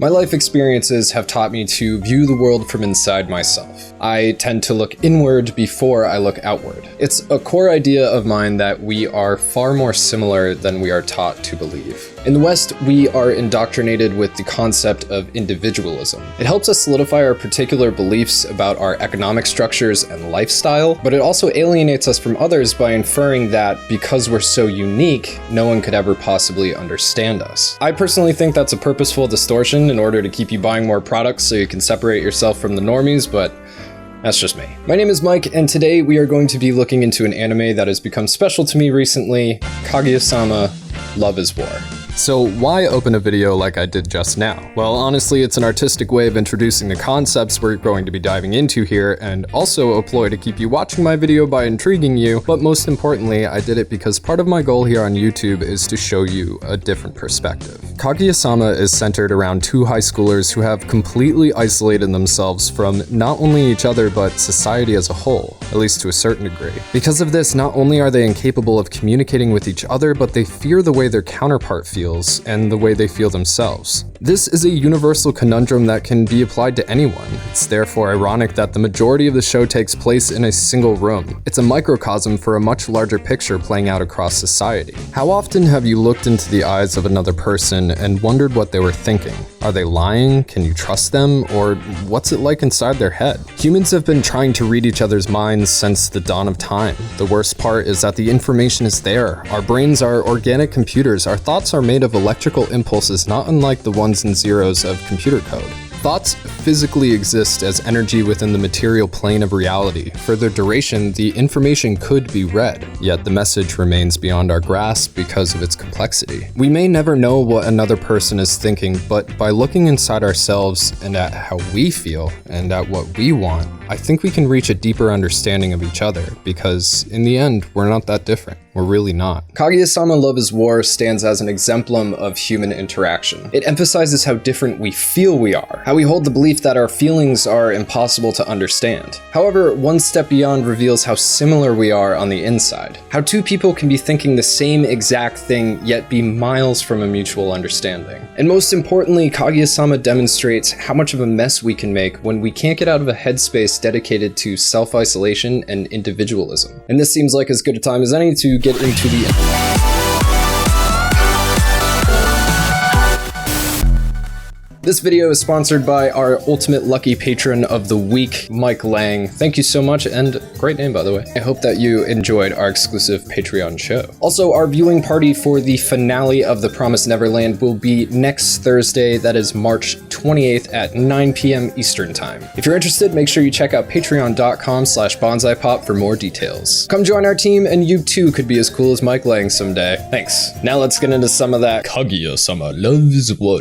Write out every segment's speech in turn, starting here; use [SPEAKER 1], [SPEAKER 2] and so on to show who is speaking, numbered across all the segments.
[SPEAKER 1] My life experiences have taught me to view the world from inside myself. I tend to look inward before I look outward. It's a core idea of mine that we are far more similar than we are taught to believe. In the West, we are indoctrinated with the concept of individualism. It helps us solidify our particular beliefs about our economic structures and lifestyle, but it also alienates us from others by inferring that because we're so unique, no one could ever possibly understand us. I personally think that's a purposeful distortion in order to keep you buying more products so you can separate yourself from the normies, but that's just me. My name is Mike, and today we are going to be looking into an anime that has become special to me recently, Kaguya Sama Love is War. So why open a video like I did just now? Well, honestly, it's an artistic way of introducing the concepts we're going to be diving into here, and also a ploy to keep you watching my video by intriguing you, but most importantly, I did it because part of my goal here on YouTube is to show you a different perspective. Kaguya Sama is centered around two high schoolers who have completely isolated themselves from not only each other, but society as a whole, at least to a certain degree. Because of this, not only are they incapable of communicating with each other, but they fear the way their counterpart feels and the way they feel themselves. This is a universal conundrum that can be applied to anyone. It's therefore ironic that the majority of the show takes place in a single room. It's a microcosm for a much larger picture playing out across society. How often have you looked into the eyes of another person and wondered what they were thinking? Are they lying? Can you trust them? Or what's it like inside their head? Humans have been trying to read each other's minds since the dawn of time. The worst part is that the information is there. Our brains are organic computers. Our thoughts are made of electrical impulses, not unlike the ones and zeros of computer code. Thoughts physically exist as energy within the material plane of reality. For their duration, the information could be read, yet the message remains beyond our grasp because of its complexity. We may never know what another person is thinking, but by looking inside ourselves and at how we feel and at what we want, I think we can reach a deeper understanding of each other, because in the end, we're not that different. We're really not. Kaguya Sama Love is War stands as an exemplum of human interaction. It emphasizes how different we feel we are, how we hold the belief that our feelings are impossible to understand. However, one step beyond reveals how similar we are on the inside, how two people can be thinking the same exact thing yet be miles from a mutual understanding. And most importantly, Kaguya Sama demonstrates how much of a mess we can make when we can't get out of a headspace dedicated to self-isolation and individualism. And this seems like as good a time as any to get into the This video is sponsored by our ultimate lucky patron of the week, Mike Lang. Thank you so much, and great name, by the way. I hope that you enjoyed our exclusive Patreon show. Also, our viewing party for the finale of The Promised Neverland will be next Thursday, that is March 28th at 9 p.m. Eastern Time. If you're interested, make sure you check out patreon.com/Bonsai Pop for more details. Come join our team, and you too could be as cool as Mike Lang someday. Thanks. Now let's get into some of that Kaguya Sama Love is War.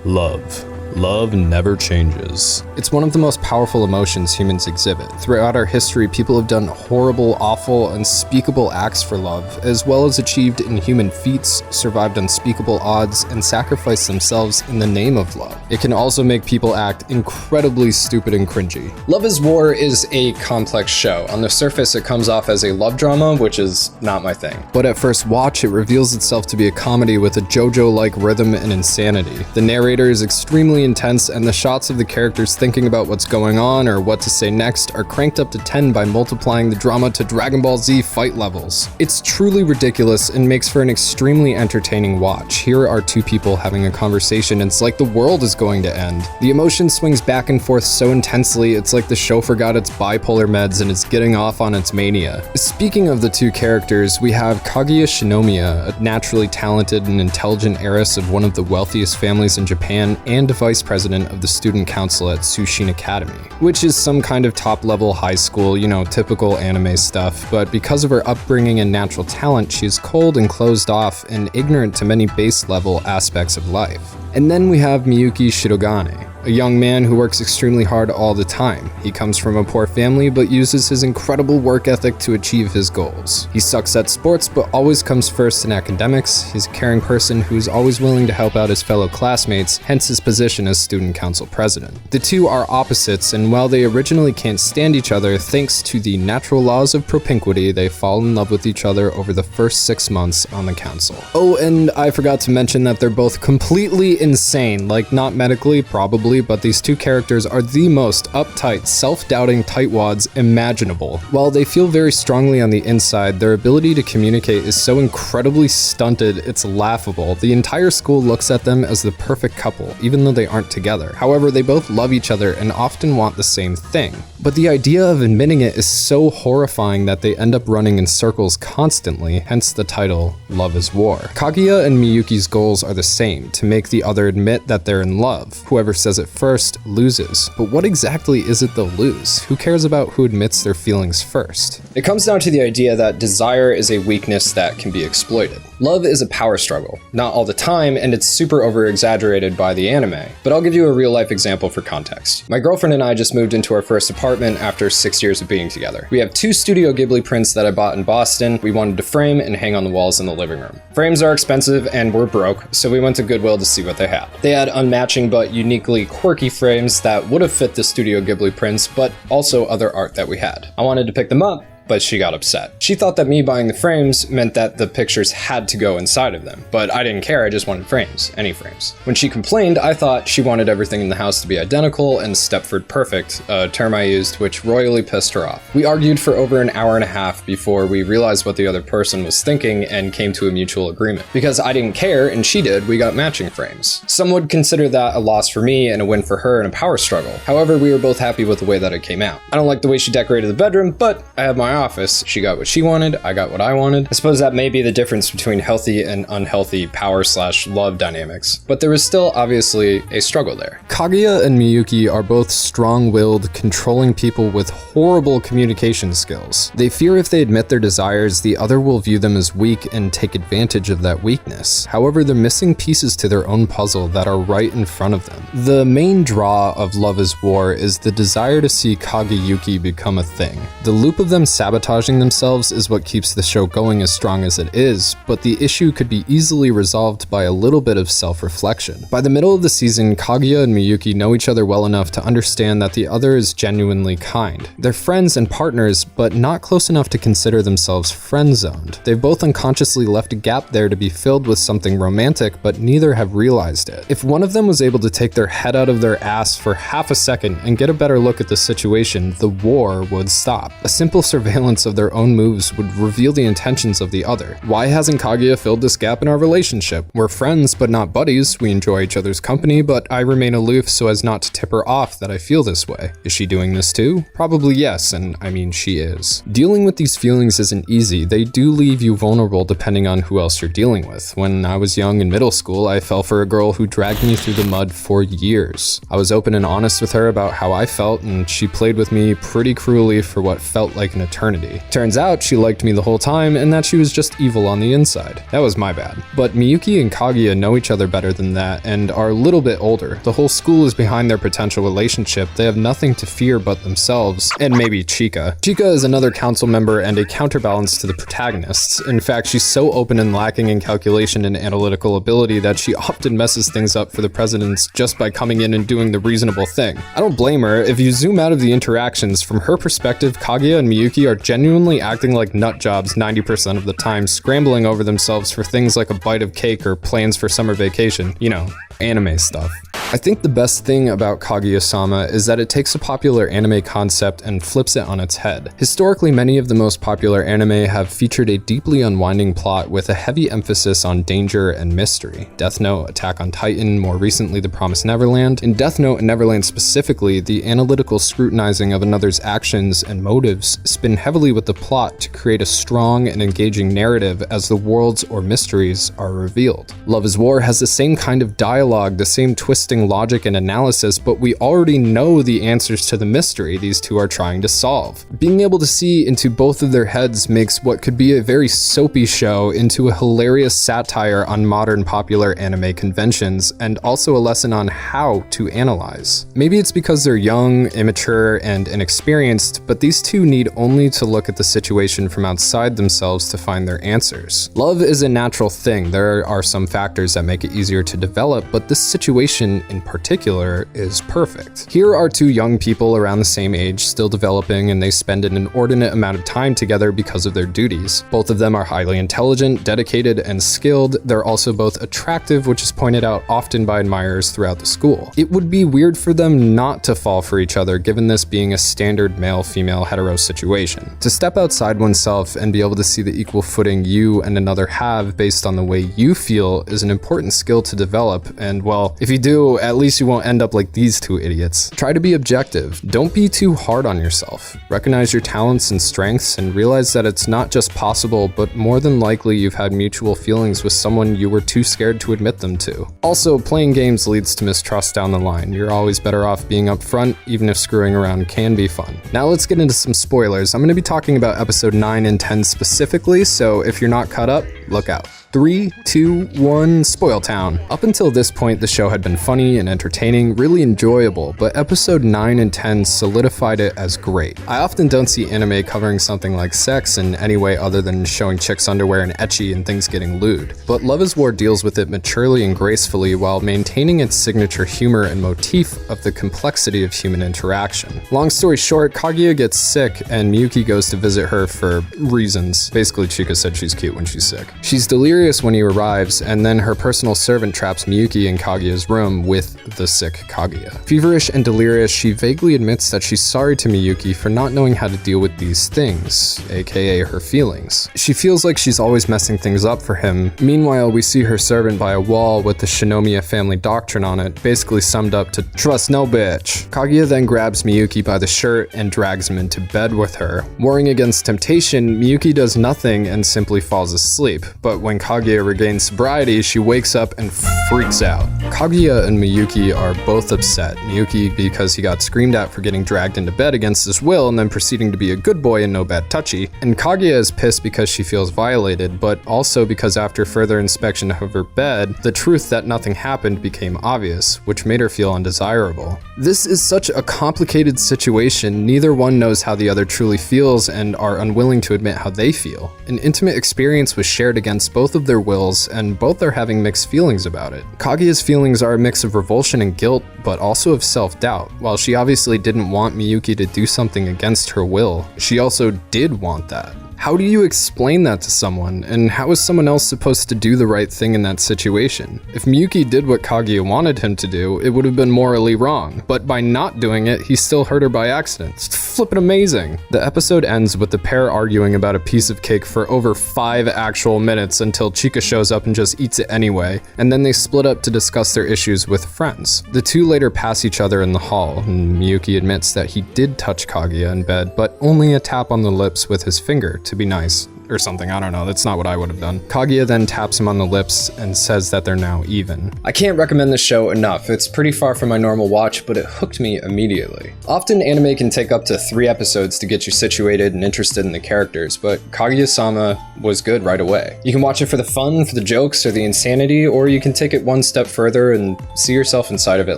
[SPEAKER 1] Love. Love never changes. It's one of the most powerful emotions humans exhibit. Throughout our history, people have done horrible, awful, unspeakable acts for love, as well as achieved inhuman feats, survived unspeakable odds, and sacrificed themselves in the name of love. It can also make people act incredibly stupid and cringy. Love is War is a complex show. On the surface, it comes off as a love drama, which is not my thing. But at first watch, it reveals itself to be a comedy with a Jojo-like rhythm and insanity. The narrator is extremely intense, and the shots of the characters thinking about what's going on or what to say next are cranked up to 10 by multiplying the drama to Dragon Ball Z fight levels. It's truly ridiculous and makes for an extremely entertaining watch. Here are two people having a conversation, and it's like the world is going to end. The emotion swings back and forth so intensely, it's like the show forgot its bipolar meds and is getting off on its mania. Speaking of the two characters, we have Kaguya Shinomiya, a naturally talented and intelligent heiress of one of the wealthiest families in Japan and vice president of the student council at Sushin Academy, which is some kind of top-level high school, you know, typical anime stuff, but because of her upbringing and natural talent, she is cold and closed off and ignorant to many base-level aspects of life. And then we have Miyuki Shirogane, a young man who works extremely hard all the time. He comes from a poor family but uses his incredible work ethic to achieve his goals. He sucks at sports but always comes first in academics. He's a caring person who's always willing to help out his fellow classmates, hence his position as student council president. The two are opposites, and while they originally can't stand each other, thanks to the natural laws of propinquity, they fall in love with each other over the first 6 months on the council. Oh, and I forgot to mention that they're both completely insane, like not medically, probably, but these two characters are the most uptight, self-doubting tightwads imaginable. While they feel very strongly on the inside, their ability to communicate is so incredibly stunted, it's laughable. The entire school looks at them as the perfect couple, even though they aren't together. However, they both love each other and often want the same thing. But the idea of admitting it is so horrifying that they end up running in circles constantly, hence the title, Love is War. Kaguya and Miyuki's goals are the same, to make the other admit that they're in love. Whoever says it first loses. But what exactly is it they'll lose? Who cares about who admits their feelings first? It comes down to the idea that desire is a weakness that can be exploited. Love is a power struggle. Not all the time, and it's super over-exaggerated by the anime. But I'll give you a real-life example for context. My girlfriend and I just moved into our first apartment after 6 years of being together. We have 2 Studio Ghibli prints that I bought in Boston we wanted to frame and hang on the walls in the living room. Frames are expensive and we're broke, so we went to Goodwill to see what they had. They had unmatching but uniquely quirky frames that would have fit the Studio Ghibli prints, but also other art that we had. I wanted to pick them up, but she got upset. She thought that me buying the frames meant that the pictures had to go inside of them, but I didn't care, I just wanted frames, any frames. When she complained, I thought she wanted everything in the house to be identical and Stepford perfect, a term I used which royally pissed her off. We argued for over an hour and a half before we realized what the other person was thinking and came to a mutual agreement. Because I didn't care and she did, we got matching frames. Some would consider that a loss for me and a win for her in a power struggle. However, we were both happy with the way that it came out. I don't like the way she decorated the bedroom, but I have my office. She got what she wanted, I got what I wanted. I suppose that may be the difference between healthy and unhealthy power/love dynamics, but there was still obviously a struggle there. Kaguya and Miyuki are both strong-willed, controlling people with horrible communication skills. They fear if they admit their desires, the other will view them as weak and take advantage of that weakness. However, they're missing pieces to their own puzzle that are right in front of them. The main draw of Love is War is the desire to see Kageyuki become a thing. The loop of them sabotaging themselves is what keeps the show going as strong as it is, but the issue could be easily resolved by a little bit of self-reflection. By the middle of the season, Kaguya and Miyuki know each other well enough to understand that the other is genuinely kind. They're friends and partners, but not close enough to consider themselves friend-zoned. They've both unconsciously left a gap there to be filled with something romantic, but neither have realized it. If one of them was able to take their head out of their ass for half a second and get a better look at the situation, the war would stop. A simple surveillance of their own moves would reveal the intentions of the other. Why hasn't Kaguya filled this gap in our relationship? We're friends, but not buddies. We enjoy each other's company, but I remain aloof so as not to tip her off that I feel this way. Is she doing this too? Probably yes, and I mean she is. Dealing with these feelings isn't easy. They do leave you vulnerable depending on who else you're dealing with. When I was young in middle school, I fell for a girl who dragged me through the mud for years. I was open and honest with her about how I felt, and she played with me pretty cruelly for what felt like an eternity. Turns out she liked me the whole time and that she was just evil on the inside. That was my bad. But Miyuki and Kaguya know each other better than that and are a little bit older. The whole school is behind their potential relationship. They have nothing to fear but themselves, and maybe Chika. Chika is another council member and a counterbalance to the protagonists. In fact, she's so open and lacking in calculation and analytical ability that she often messes things up for the presidents just by coming in and doing the reasonable thing. I don't blame her. If you zoom out of the interactions, from her perspective, Kaguya and Miyuki are genuinely acting like nut jobs 90% of the time, scrambling over themselves for things like a bite of cake or plans for summer vacation. You know, anime stuff. I think the best thing about Kaguya-sama is that it takes a popular anime concept and flips it on its head. Historically, many of the most popular anime have featured a deeply unwinding plot with a heavy emphasis on danger and mystery. Death Note, Attack on Titan, more recently The Promised Neverland. In Death Note and Neverland specifically, the analytical scrutinizing of another's actions and motives spin heavily with the plot to create a strong and engaging narrative as the worlds or mysteries are revealed. Love is War has the same kind of dialogue, the same twisting using logic and analysis, but we already know the answers to the mystery these two are trying to solve. Being able to see into both of their heads makes what could be a very soapy show into a hilarious satire on modern popular anime conventions, and also a lesson on how to analyze. Maybe it's because they're young, immature, and inexperienced, but these two need only to look at the situation from outside themselves to find their answers. Love is a natural thing. There are some factors that make it easier to develop, but this situation in particular is perfect. Here are two young people around the same age, still developing, and they spend an inordinate amount of time together because of their duties. Both of them are highly intelligent, dedicated, and skilled. They're also both attractive, which is pointed out often by admirers throughout the school. It would be weird for them not to fall for each other, given this being a standard male-female hetero situation. To step outside oneself and be able to see the equal footing you and another have based on the way you feel is an important skill to develop, and well, if you do, at least you won't end up like these two idiots. Try to be objective. Don't be too hard on yourself. Recognize your talents and strengths and realize that it's not just possible, but more than likely you've had mutual feelings with someone you were too scared to admit them to. Also, playing games leads to mistrust down the line. You're always better off being upfront, even if screwing around can be fun. Now let's get into some spoilers. I'm going to be talking about episode 9 and 10 specifically, so if you're not caught up, look out. 3, 2, 1, Spoil Town. Up until this point, the show had been funny and entertaining, really enjoyable, but episode 9 and 10 solidified it as great. I often don't see anime covering something like sex in any way other than showing chicks' underwear and ecchi and things getting lewd. But Love is War deals with it maturely and gracefully while maintaining its signature humor and motif of the complexity of human interaction. Long story short, Kaguya gets sick and Miyuki goes to visit her for reasons. Basically, Chika said she's cute when she's sick. She's delirious when he arrives, and then her personal servant traps Miyuki in Kaguya's room with the sick Kaguya. Feverish and delirious, she vaguely admits that she's sorry to Miyuki for not knowing how to deal with these things, aka her feelings. She feels like she's always messing things up for him. Meanwhile, we see her servant by a wall with the Shinomiya family doctrine on it, basically summed up to trust no bitch. Kaguya then grabs Miyuki by the shirt and drags him into bed with her. Warring against temptation, Miyuki does nothing and simply falls asleep, but when Kaguya regains sobriety, she wakes up and freaks out. Kaguya and Miyuki are both upset. Miyuki because he got screamed at for getting dragged into bed against his will and then proceeding to be a good boy and no bad touchy. And Kaguya is pissed because she feels violated, but also because after further inspection of her bed, the truth that nothing happened became obvious, which made her feel undesirable. This is such a complicated situation. Neither one knows how the other truly feels and are unwilling to admit how they feel. An intimate experience was shared against both of their wills, and both are having mixed feelings about it. Kaguya's feelings are a mix of revulsion and guilt, but also of self-doubt. While she obviously didn't want Miyuki to do something against her will, she also did want that. How do you explain that to someone, and how is someone else supposed to do the right thing in that situation? If Miyuki did what Kaguya wanted him to do, it would have been morally wrong, but by not doing it, he still hurt her by accident. It's flippin' amazing. The episode ends with the pair arguing about a piece of cake for over 5 actual minutes until Chika shows up and just eats it anyway, and then they split up to discuss their issues with friends. The two later pass each other in the hall, and Miyuki admits that he did touch Kaguya in bed, but only a tap on the lips with his finger to be nice. Or something, I don't know, that's not what I would have done. Kaguya then taps him on the lips and says that they're now even. I can't recommend this show enough. It's pretty far from my normal watch, but it hooked me immediately. Often anime can take up to 3 episodes to get you situated and interested in the characters, but Kaguya-sama was good right away. You can watch it for the fun, for the jokes, or the insanity, or you can take it one step further and see yourself inside of it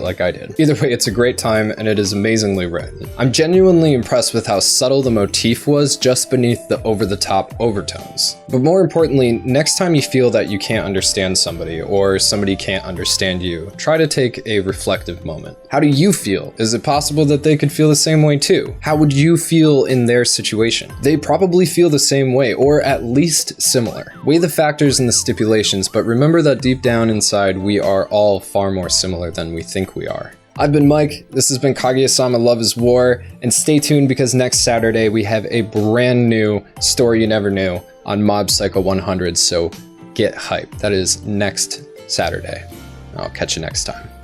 [SPEAKER 1] like I did. Either way, it's a great time and it is amazingly written. I'm genuinely impressed with how subtle the motif was just beneath the over-the-top overtones. But more importantly, next time you feel that you can't understand somebody or somebody can't understand you, try to take a reflective moment. How do you feel? Is it possible that they could feel the same way too? How would you feel in their situation? They probably feel the same way, or at least similar. Weigh the factors and the stipulations, but remember that deep down inside, we are all far more similar than we think we are. I've been Mike, this has been Kaguya Sama Love is War, and stay tuned because next Saturday we have a brand new Story You Never Knew on Mob Psycho 100, so get hyped. That is next Saturday. I'll catch you next time.